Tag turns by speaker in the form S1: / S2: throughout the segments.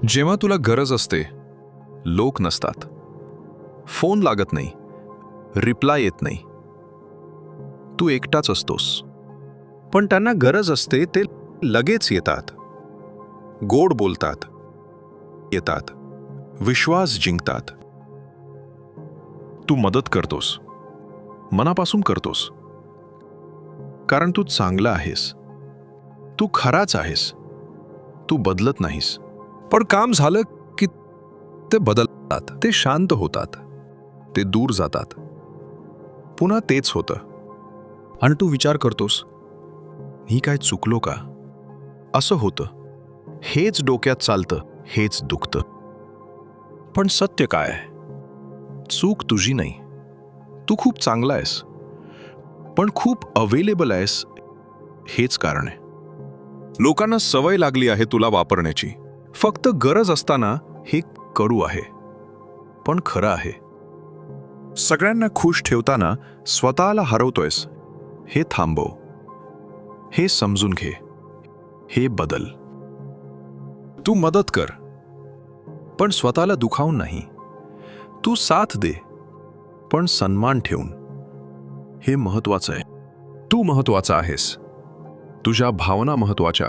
S1: जेव्हा तुला गरज असते, लोक नसतात. फोन लागत नाही, रिप्लाय येत नाही. तू एकटाच असतोस. पण त्यांना गरज असते ते लगेच येतात. गोड बोलतात, येतात, विश्वास जिंकतात. तू मदत करतोस, मनापासून करतोस. कारण तू चांगला आहेस, तू खराच आहेस, तू बदलत नाहीस. पण काम झालं की ते बदलतात, ते शांत होतात, ते दूर जातात. पुन्हा तेच होतं. आणि तू विचार करतोस, मी काय चुकलो का? असं होतं. हेच डोक्यात चालतं, हेच दुखतं. पण सत्य काय आहे? चूक तुझी नाही. तू खूप चांगला आहेस, पण खूप अवेलेबल आहेस हेच कारण आहे. लोकांना सवय लागली आहे तुला वापरण्याची. फक्त गरज असताना हे कडू आहे, पण खरं आहे. सगळ्यांना खुश ठेवताना स्वतःला हरवतोयस. हे थांबव. हे समजून घे. हे बदल. तू मदत कर, पण स्वतःला दुखावून नाही. तू साथ दे, पण सन्मान ठेवून. हे महत्वाचं आहे. तू महत्वाचा आहेस. तुझ्या भावना महत्वाच्या.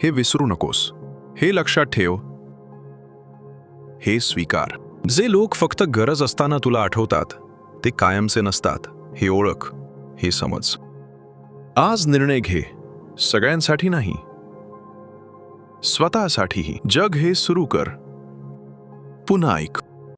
S1: हे विसरू नकोस. हे लक्षात ठेव. हे स्वीकार. जे लोक फक्त गरज असताना तुला आठवतात, ते कायमचे नसतात. हे ओळख, हे समज. आज निर्णय घे. सगळ्यांसाठी नाही, स्वतःसाठीही. जग हे सुरू कर. पुन्हा ऐक.